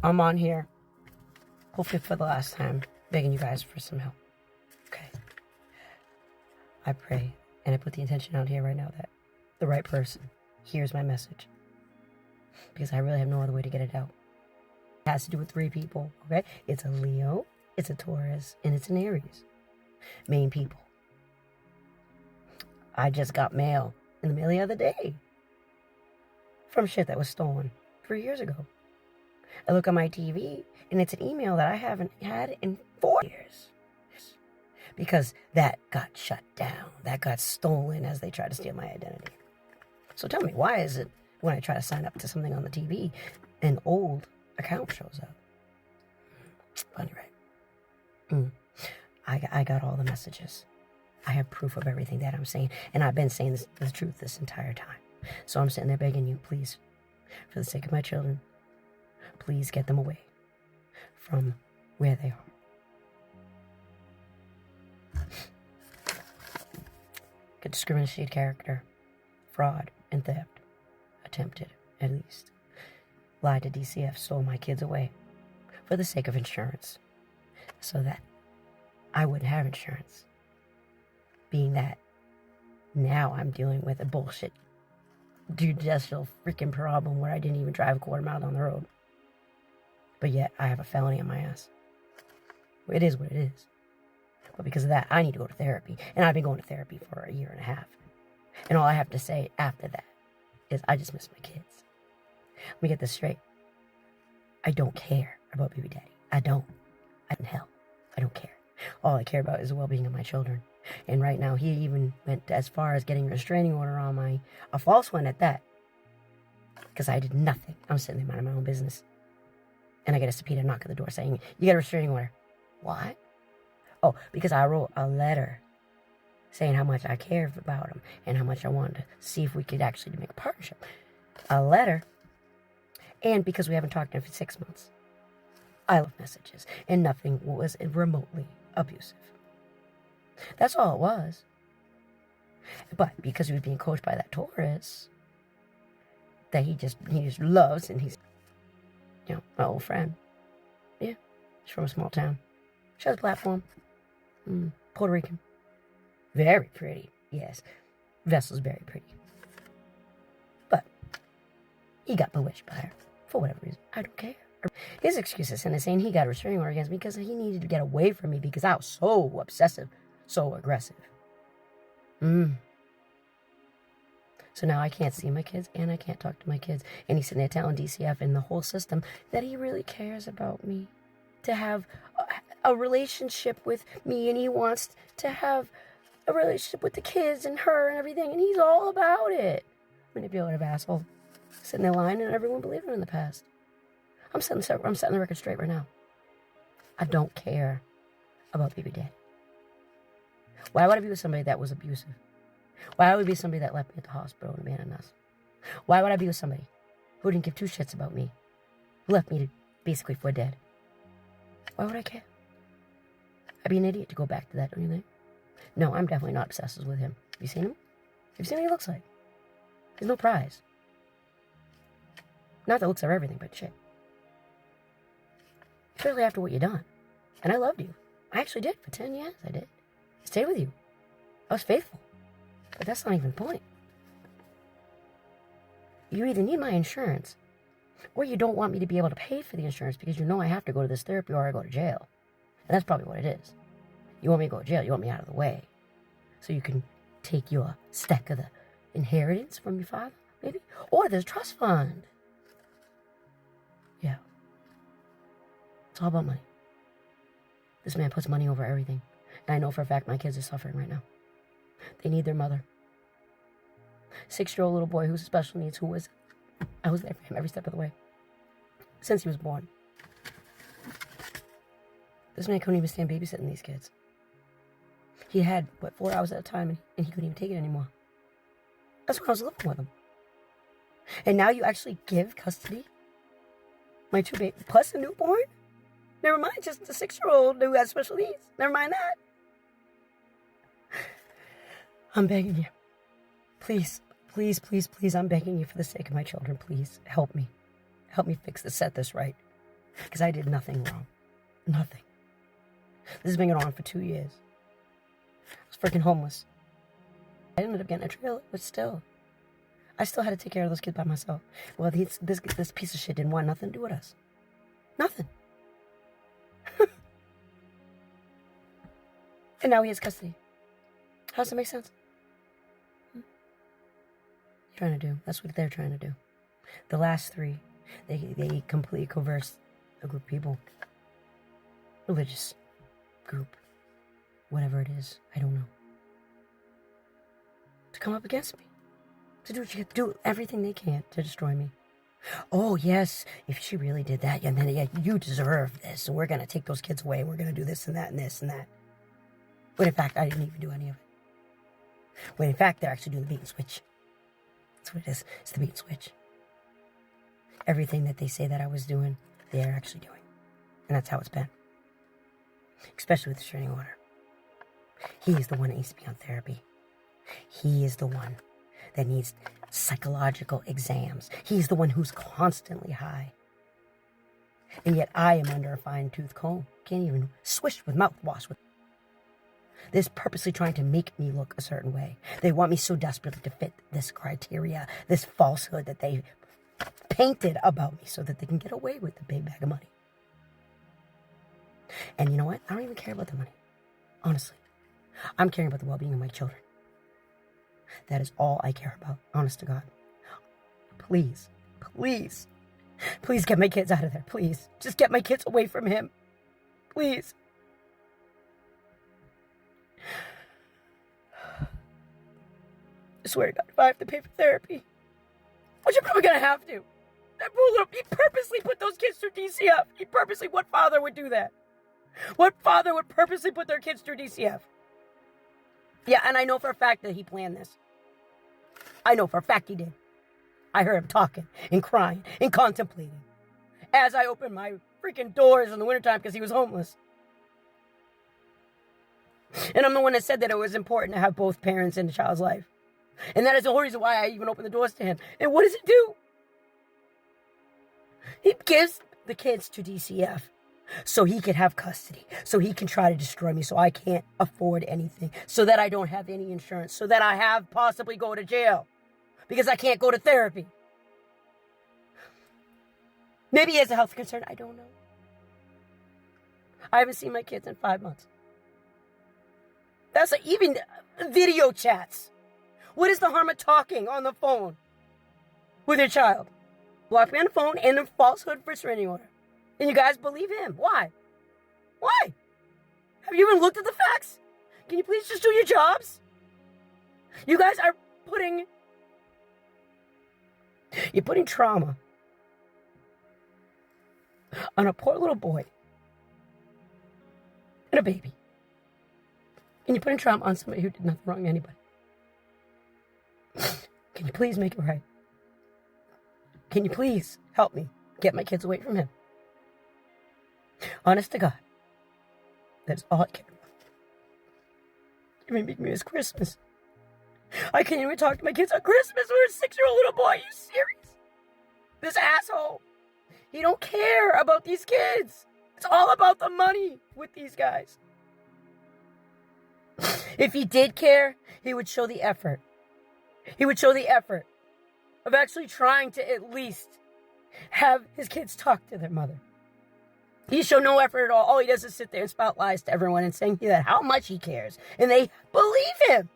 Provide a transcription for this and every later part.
I'm on here, hopefully for the last time, begging you guys for some help. Okay. I pray, and I put the intention out here right now that the right person hears my message. Because I really have no other way to get it out. It has to do with 3 people, okay? It's a Leo, it's a Taurus, and it's an Aries. Main people. I just got mail in the mail the other day from shit that was stolen 3 years ago. I look on my TV, and it's an email that I haven't had in 4 years. Because that got shut down. That got stolen as they tried to steal my identity. So tell me, why is it when I try to sign up to something on the TV, an old account shows up? Funny, right? I got all the messages. I have proof of everything that I'm saying. And I've been saying the truth this entire time. So I'm sitting there begging you, please, for the sake of my children, please get them away from where they are. Good discriminated character, fraud, and theft. Attempted, at least. Lied to DCF, stole my kids away for the sake of insurance, so that I wouldn't have insurance. Being that now I'm dealing with a bullshit judicial freaking problem where I didn't even drive a quarter mile down the road. But yet I have a felony on my ass. It is what it is. But because of that, I need to go to therapy. And I've been going to therapy for 1.5 years. And all I have to say after that is I just miss my kids. Let me get this straight. I don't care about baby daddy. I don't. Hell, I don't care. All I care about is the well-being of my children. And right now, he even went as far as getting a restraining order on a false one at that. Because I did nothing. I'm sitting there minding my own business. And I get a subpoena knock at the door saying, you got a restraining order. What? Oh, because I wrote a letter saying how much I cared about him and how much I wanted to see if we could actually make a partnership. A letter. And because we haven't talked in 6 months. I left messages. And nothing was remotely abusive. That's all it was. But because he was being coached by that Taurus that he just loves, and he's, my old friend. Yeah, she's from a small town. She has a platform. Puerto Rican. Very pretty, yes. Vessel's very pretty. But he got bewitched by her for whatever reason. I don't care. His excuse is saying he got a restraining order against me because he needed to get away from me because I was so obsessive, so aggressive. So now I can't see my kids and I can't talk to my kids. And he's sitting there telling DCF and the whole system that he really cares about me, to have a relationship with me, and he wants to have a relationship with the kids and her and everything, and he's all about it. Manipulative asshole. Sitting there lying and everyone believed him in the past. I'm setting the record straight right now. I don't care about baby daddy. Why would I be with somebody that was abusive? Why would I be with somebody that left me at the hospital and abandoned us? Why would I be with somebody who didn't give 2 shits about me, who left me basically for dead? Why would I care? I'd be an idiot to go back to that, don't you think? No, I'm definitely not obsessed with him. Have you seen him? Have you seen what he looks like? There's no prize. Not that looks are everything, but shit. Especially after what you done. And I loved you. I actually did. For 10 years, I did. I stayed with you. I was faithful. But that's not even the point. You either need my insurance, or you don't want me to be able to pay for the insurance because you know I have to go to this therapy or I go to jail. And that's probably what it is. You want me to go to jail. You want me out of the way. So you can take your stack of the inheritance from your father, maybe? Or there's a trust fund. Yeah. It's all about money. This man puts money over everything. And I know for a fact my kids are suffering right now. They need their mother. 6-year-old little boy who's special needs, I was there for him every step of the way. Since he was born. This man couldn't even stand babysitting these kids. He had, 4 hours at a time, and he couldn't even take it anymore. That's when I was living with him. And now you actually give custody? My 2 babies, plus a newborn? Never mind just the 6-year-old who has special needs. Never mind that. I'm begging you. Please, please, please, please, I'm begging you for the sake of my children. Please, help me. Help me fix this, set this right. Because I did nothing wrong. Nothing. This has been going on for 2 years. I was freaking homeless. I ended up getting a trailer, but still. I still had to take care of those kids by myself. Well, this piece of shit didn't want nothing to do with us. Nothing. And now he has custody. How does that make sense? Trying to do. That's what they're trying to do. The last three, they completely coerced a group of people. Religious group. Whatever it is. I don't know. To come up against me. To do everything they can to destroy me. Oh, yes, if she really did that, then yeah, you deserve this. And we're going to take those kids away. We're going to do this and that and this and that. But in fact, I didn't even do any of it. When in fact, they're actually doing the bait and switch. That's what it is. It's the bait and switch. Everything that they say that I was doing, they're actually doing. And that's how it's been. Especially with the restraining order. He is the one that needs to be on therapy. He is the one that needs psychological exams. He's the one who's constantly high. And yet I am under a fine-tooth comb. Can't even swish with mouthwash. They're purposely trying to make me look a certain way. They want me so desperately to fit this criteria, this falsehood that they painted about me so that they can get away with the big bag of money. And you know what? I don't even care about the money. Honestly. I'm caring about the well-being of my children. That is all I care about, honest to God. Please, please, please get my kids out of there, please. Just get my kids away from him. Please. I swear to God, if I have to pay for therapy, which I'm probably going to have to. He purposely put those kids through DCF. What father would do that? What father would purposely put their kids through DCF? Yeah, and I know for a fact that he planned this. I know for a fact he did. I heard him talking and crying and contemplating as I opened my freaking doors in the wintertime because he was homeless. And I'm the one that said that it was important to have both parents in the child's life. And that is the whole reason why I even opened the doors to him. And what does he do? He gives the kids to DCF so he could have custody, so he can try to destroy me, so I can't afford anything, so that I don't have any insurance, so that I have possibly go to jail because I can't go to therapy. Maybe he has a health concern. I don't know. I haven't seen my kids in 5 months. That's like even video chats. What is the harm of talking on the phone with your child? Block me on the phone and a falsehood for restraining order. And you guys believe him. Why? Why? Have you even looked at the facts? Can you please just do your jobs? You guys are putting trauma on a poor little boy and a baby. And you're putting trauma on somebody who did nothing wrong to anybody. Can you please make it right? Can you please help me get my kids away from him? Honest to God, that's all I care about. You make me miss Christmas. I can't even talk to my kids on Christmas with a 6-year-old little boy. Are you serious? This asshole. He don't care about these kids. It's all about the money with these guys. If he did care, he would show the effort. He would show the effort of actually trying to at least have his kids talk to their mother. He showed no effort at all. All he does is sit there and spout lies to everyone and saying that how much he cares. And they believe him.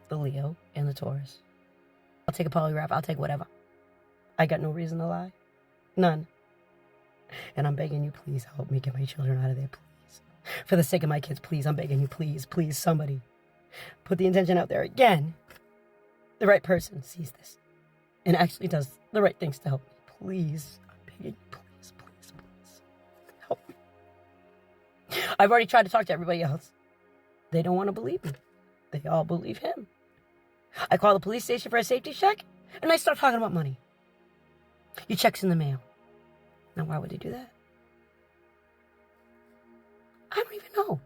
The Leo and the Taurus. I'll take a polygraph. I'll take whatever. I got no reason to lie. None. And I'm begging you, please help me get my children out of there, please. For the sake of my kids, please, I'm begging you, please, please, somebody. Put the intention out there again. The right person sees this and actually does the right things to help me. Please, I'm begging you, please, please, please. Help me. I've already tried to talk to everybody else. They don't want to believe me. They all believe him. I call the police station for a safety check, and I start talking about money. Your check's in the mail. Now, why would they do that? I don't even know.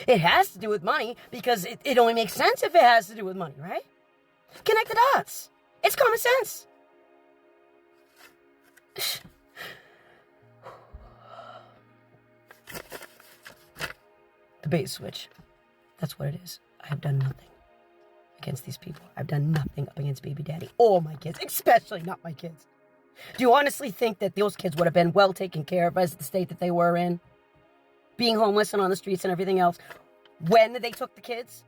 It has to do with money because it only makes sense if it has to do with money, right? Connect the dots. It's common sense. The bait switch. That's what it is. I have done nothing against these people. I've done nothing up against baby daddy or my kids, especially not my kids. Do you honestly think that those kids would have been well taken care of as the state that they were in? Being homeless and on the streets and everything else when they took the kids?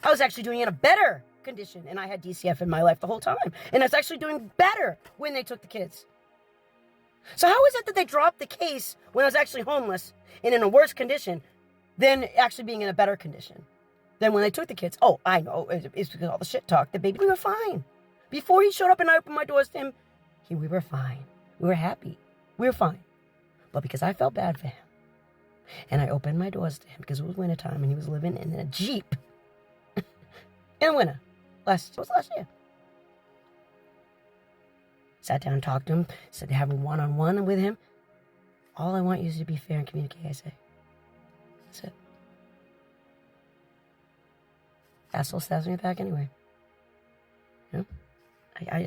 I was actually doing in a better condition, and I had DCF in my life the whole time. And I was actually doing better when they took the kids. So how is it that they dropped the case when I was actually homeless and in a worse condition than actually being in a better condition? Then when they took the kids, oh, I know, it's because of all the shit talk. The baby, we were fine. Before he showed up and I opened my doors to him, we were fine. We were happy. We were fine. But because I felt bad for him, and I opened my doors to him because it was wintertime and he was living in a Jeep in the winter. It was last year. Sat down and talked to him, said to have a one-on-one with him. All I want you is to be fair and communicate, I say. That's it. Asshole stabs me back anyway. You know? I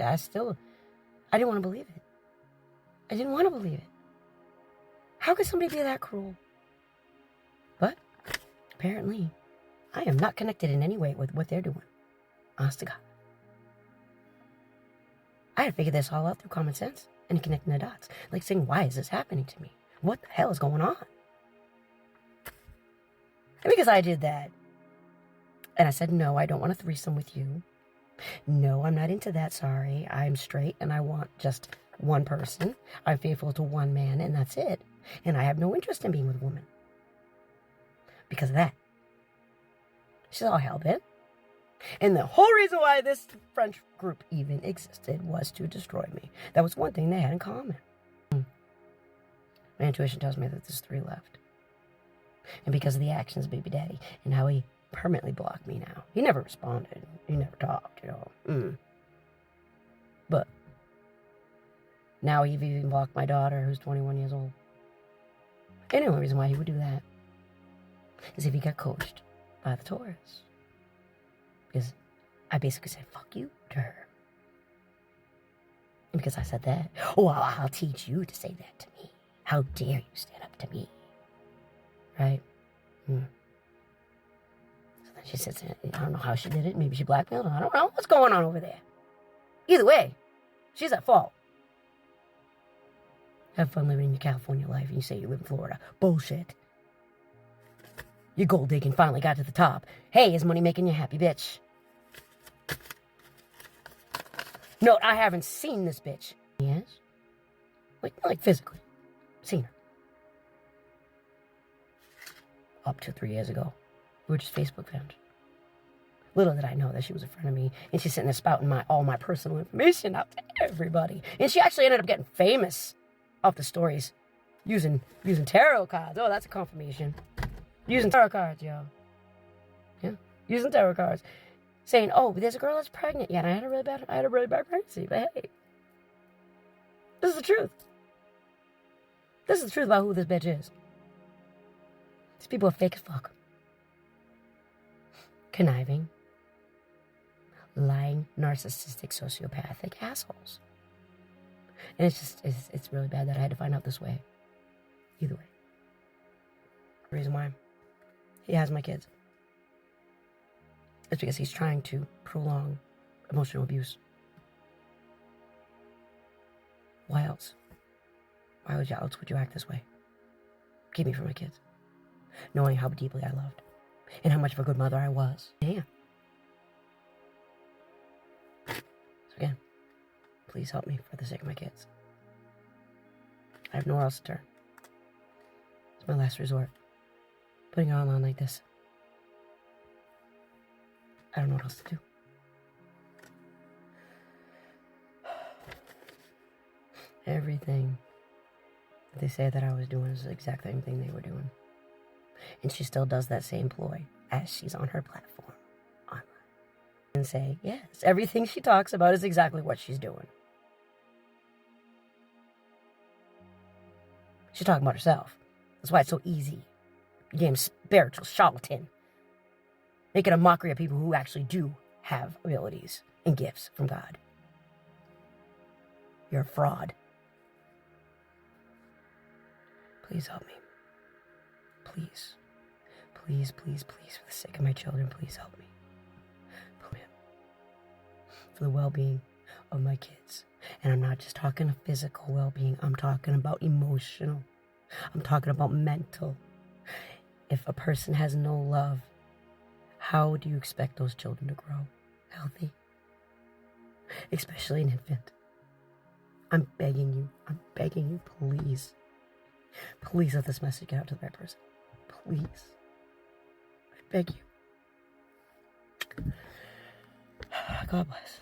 didn't want to believe it. I didn't want to believe it. How could somebody be that cruel? But apparently, I am not connected in any way with what they're doing. Honest to God. I had to figure this all out through common sense and connecting the dots. Like saying, why is this happening to me? What the hell is going on? And because I did that, and I said, no, I don't want a threesome with you. No, I'm not into that, sorry. I'm straight and I want just one person. I'm faithful to one man and that's it. And I have no interest in being with a woman. Because of that. She's all hell-bent. And the whole reason why this French group even existed was to destroy me. That was one thing they had in common. My intuition tells me that there's 3 left. And because of the actions of baby daddy and how he permanently blocked me now. He never responded. He never talked, you know. But now he's even blocked my daughter, who's 21 years old. And the only reason why he would do that is if he got coached by the Taurus. Because I basically said, fuck you to her. And because I said that, oh, I'll teach you to say that to me. How dare you stand up to me? Right? So then she says, I don't know how she did it. Maybe she blackmailed him. I don't know what's going on over there. Either way, she's at fault. Have fun living in your California life and you say you live in Florida. Bullshit. Your gold digging finally got to the top. Hey, is money making you happy, bitch? Note, I haven't seen this bitch. Yes? Like physically. Seen her. Up to 3 years ago. We were just Facebook friends. Little did I know that she was a friend of me, and she's sitting there spouting all my personal information out to everybody. And she actually ended up getting famous off the stories using tarot cards. Oh, that's a confirmation. Using tarot cards, yo. Yeah, using tarot cards. Saying, oh, there's a girl that's pregnant. Yeah, and I had a really bad pregnancy, but hey. This is the truth. This is the truth about who this bitch is. These people are fake as fuck. Conniving. Lying, narcissistic, sociopathic assholes. And it's really bad that I had to find out this way. Either way. The reason why he has my kids is because he's trying to prolong emotional abuse. Why else? Why else would you act this way? Keep me from my kids. Knowing how deeply I loved. And how much of a good mother I was. Yeah. So again, please help me for the sake of my kids. I have nowhere else to turn. It's my last resort. Putting it all on like this. I don't know what else to do. Everything they say that I was doing is the exact same thing they were doing. And she still does that same ploy as she's on her platform online. And say, yes, everything she talks about is exactly what she's doing. She's talking about herself. That's why it's so easy. You damn spiritual charlatan. Making a mockery of people who actually do have abilities and gifts from God. You're a fraud. Please help me. Please. Please, please, please, for the sake of my children, please help me. For the well-being of my kids. And I'm not just talking of physical well-being. I'm talking about emotional. I'm talking about mental. If a person has no love, how do you expect those children to grow healthy? Especially an infant. I'm begging you, please. Please let this message get out to the right person. Please. I beg you. God bless.